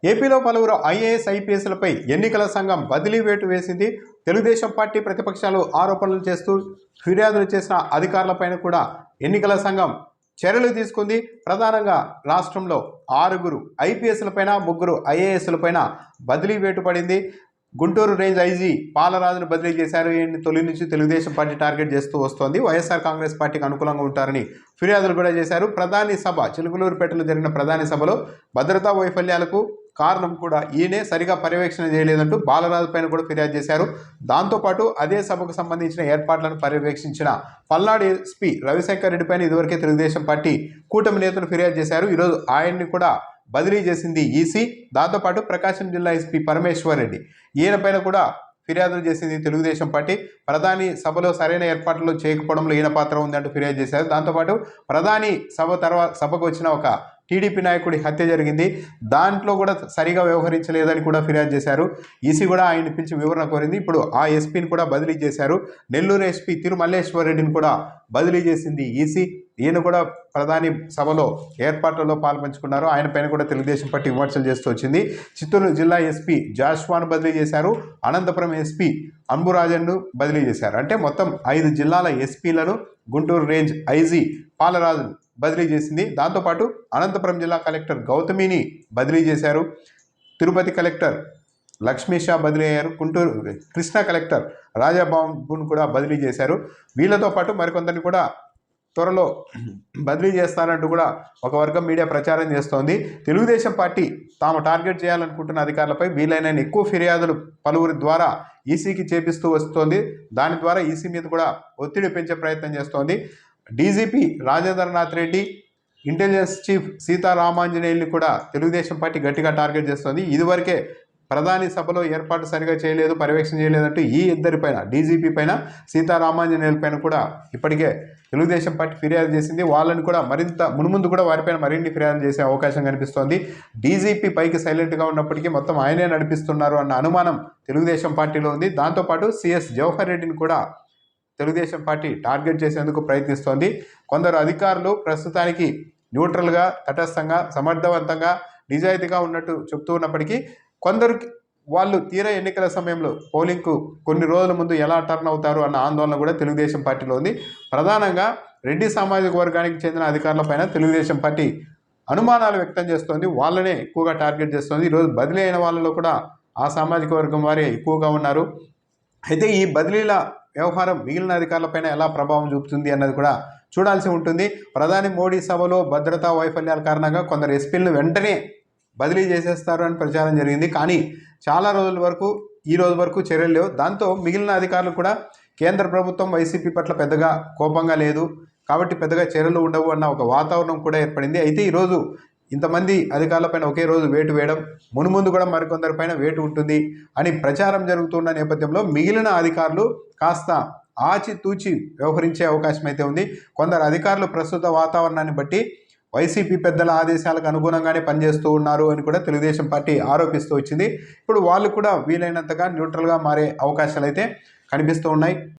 ఏపీలో పలువురు ఐఏఎస్ ఐపీఎస్లపై ఎన్నికల సంఘం బదిలీ వేటు వేసింది. తెలుగుదేశం పార్టీ ప్రతిపక్షాలు ఆరోపణలు చేస్తూ ఫిర్యాదులు చేసిన అధికారులపైన కూడా ఎన్నికల సంఘం చర్యలు తీసుకుంది. ప్రధానంగా రాష్ట్రంలో 6 ఐపీఎస్లపైన 3 ఐఏఎస్లపైన బదిలీ వేటు పడింది. గుంటూరు రేంజ్ ఐజీ పాలరాజును బదిలీ చేశారు. ఈయన్ని తొలి నుంచి తెలుగుదేశం పార్టీ టార్గెట్ చేస్తూ వస్తోంది. వైఎస్ఆర్ కాంగ్రెస్ పార్టీకి అనుకూలంగా ఉంటారని ఫిర్యాదులు కూడా చేశారు. ప్రధాని సభ చిలుకలూరుపేటలో జరిగిన ప్రధాని సభలో భద్రతా వైఫల్యాలకు కారణం కూడా ఈయనే సరిగా పర్యవేక్షణ చేయలేదంటూ బాలరాజు పైన కూడా ఫిర్యాదు చేశారు. దాంతోపాటు అదే సభకు సంబంధించిన ఏర్పాట్లను పర్యవేక్షించిన పల్నాడు ఎస్పీ రవిశంకర్ రెడ్డి పైన ఇదివరకే తెలుగుదేశం పార్టీ కూటమి నేతలు ఫిర్యాదు చేశారు. ఈరోజు ఆయన్ని కూడా బదిలీ చేసింది ఈసీ. దాంతోపాటు ప్రకాశం జిల్లా ఎస్పీ పరమేశ్వర్ రెడ్డి ఈయన పైన కూడా ఫిర్యాదులు చేసింది తెలుగుదేశం పార్టీ. ప్రధాని సభలో సరైన ఏర్పాట్లు చేయకపోవడంలో ఈయన పాత్ర ఉందంటూ ఫిర్యాదు చేశారు. దాంతోపాటు ప్రధాని సభకు వచ్చిన ఒక టీడీపీ నాయకుడి హత్య జరిగింది, దాంట్లో కూడా సరిగా వ్యవహరించలేదని కూడా ఫిర్యాదు చేశారు. ఈసీ కూడా ఆయన్ని పిలిచి వివరణ కోరింది. ఇప్పుడు ఆ ఎస్పీని కూడా బదిలీ చేశారు. నెల్లూరు ఎస్పీ తిరుమల్లేశ్వర్ రెడ్డిని కూడా బదిలీ చేసింది ఈసీ. ఈయన కూడా ప్రధాని సభలో ఏర్పాట్లలో పాల్పంచుకున్నారు. ఆయన పైన కూడా తెలుగుదేశం పార్టీ విమర్శలు చేస్తూ వచ్చింది. చిత్తూరు జిల్లా ఎస్పీ జాష్వాను బదిలీ చేశారు. అనంతపురం ఎస్పీ అంబురాజన్ను బదిలీ చేశారు. అంటే మొత్తం 5 జిల్లాల ఎస్పీలను గుంటూరు రేంజ్ ఐజీ పాలరాజును బదిలీ చేసింది. దాంతోపాటు అనంతపురం జిల్లా కలెక్టర్ గౌతమిని బదిలీ చేశారు. తిరుపతి కలెక్టర్ లక్ష్మీషా బదిలీ అయ్యారు. గుంటూరు కృష్ణా కలెక్టర్ రాజాబాబును కూడా బదిలీ చేశారు. వీళ్ళతో పాటు మరికొందరిని కూడా త్వరలో బదిలీ చేస్తారంటూ కూడా ఒక వర్గం మీడియా ప్రచారం చేస్తోంది. తెలుగుదేశం పార్టీ తాము టార్గెట్ చేయాలనుకుంటున్న అధికారులపై వీలైన ఎక్కువ ఫిర్యాదులు పలువురి ద్వారా ఈసీకి చేపిస్తూ వస్తోంది. దాని ద్వారా ఈసీ మీద కూడా ఒత్తిడి పెంచే ప్రయత్నం చేస్తోంది. DGP Rajendranath Reddy, intelligence chief సీతారామాంజనేయుల్ని కూడా తెలుగుదేశం పార్టీ గట్టిగా టార్గెట్ చేస్తోంది. ఇదివరకే ప్రధాని సభలో ఏర్పాటు సరిగా చేయలేదు, పర్యవేక్షణ చేయలేదంటూ ఈ ఇద్దరి పైన, డీజీపీ పైన, సీతారామాంజనేయుల పైన కూడా ఇప్పటికే తెలుగుదేశం పార్టీ ఫిర్యాదు చేసింది. వాళ్ళని కూడా మరింత మున్ముందు కూడా వారిపైన మరిన్ని ఫిర్యాదు చేసే అవకాశం కనిపిస్తోంది. డీజీపీ పైకి సైలెంట్గా ఉన్నప్పటికీ మొత్తం ఆయనే నడిపిస్తున్నారు అన్న అనుమానం తెలుగుదేశం పార్టీలో ఉంది. దాంతోపాటు సిఎస్ జవహర్ రెడ్డిని కూడా తెలుగుదేశం పార్టీ టార్గెట్ చేసేందుకు ప్రయత్నిస్తోంది. కొందరు అధికారులు ప్రస్తుతానికి న్యూట్రల్గా, తటస్థంగా, సమర్థవంతంగా, నిజాయితీగా ఉన్నట్టు చెప్తూ ఉన్నప్పటికీ కొందరికి వాళ్ళు తీరా ఎన్నికల సమయంలో పోలింగ్కు కొన్ని రోజుల ముందు ఎలా టర్న్ అవుతారు అన్న ఆందోళన కూడా తెలుగుదేశం పార్టీలో ఉంది. ప్రధానంగా రెడ్డి సామాజిక వర్గానికి చెందిన అధికారులపైన తెలుగుదేశం పార్టీ అనుమానాలు వ్యక్తం చేస్తోంది. వాళ్ళనే ఎక్కువగా టార్గెట్ చేస్తోంది. ఈరోజు బదిలీ అయిన వాళ్ళలో కూడా ఆ సామాజిక వర్గం వారే ఎక్కువగా ఉన్నారు. అయితే ఈ బదిలీల వ్యవహారం మిగిలిన అధికారులపైన ఎలా ప్రభావం చూపుతుంది అన్నది కూడా చూడాల్సి ఉంటుంది. ప్రధాని మోడీ సభలో భద్రతా వైఫల్యాల కారణంగా కొందరు ఎస్పీలను వెంటనే బదిలీ చేసేస్తారు అని ప్రచారం జరిగింది. కానీ చాలా రోజుల వరకు, ఈ రోజు వరకు చర్యలు లేవు. దాంతో మిగిలిన అధికారులు కూడా కేంద్ర ప్రభుత్వం వైసీపీ పట్ల పెద్దగా కోపంగా లేదు కాబట్టి పెద్దగా చర్యలు ఉండవు అన్న ఒక వాతావరణం కూడా ఏర్పడింది. అయితే ఈరోజు ఇంతమంది అధికారులపైన ఒకే రోజు వేటు వేయడం, మున్ముందు కూడా మరికొందరిపైన వేటు ఉంటుంది అని ప్రచారం జరుగుతున్న నేపథ్యంలో మిగిలిన అధికారులు కాస్త ఆచితూచి వ్యవహరించే అవకాశం అయితే ఉంది. కొందరు అధికారులు ప్రస్తుత వాతావరణాన్ని బట్టి వైసీపీ పెద్దల ఆదేశాలకు అనుగుణంగానే పనిచేస్తూ ఉన్నారు అని కూడా తెలుగుదేశం పార్టీ ఆరోపిస్తూ వచ్చింది. ఇప్పుడు వాళ్ళు కూడా వీలైనంతగా న్యూట్రల్గా మారే అవకాశాలు అయితే కనిపిస్తూ ఉన్నాయి.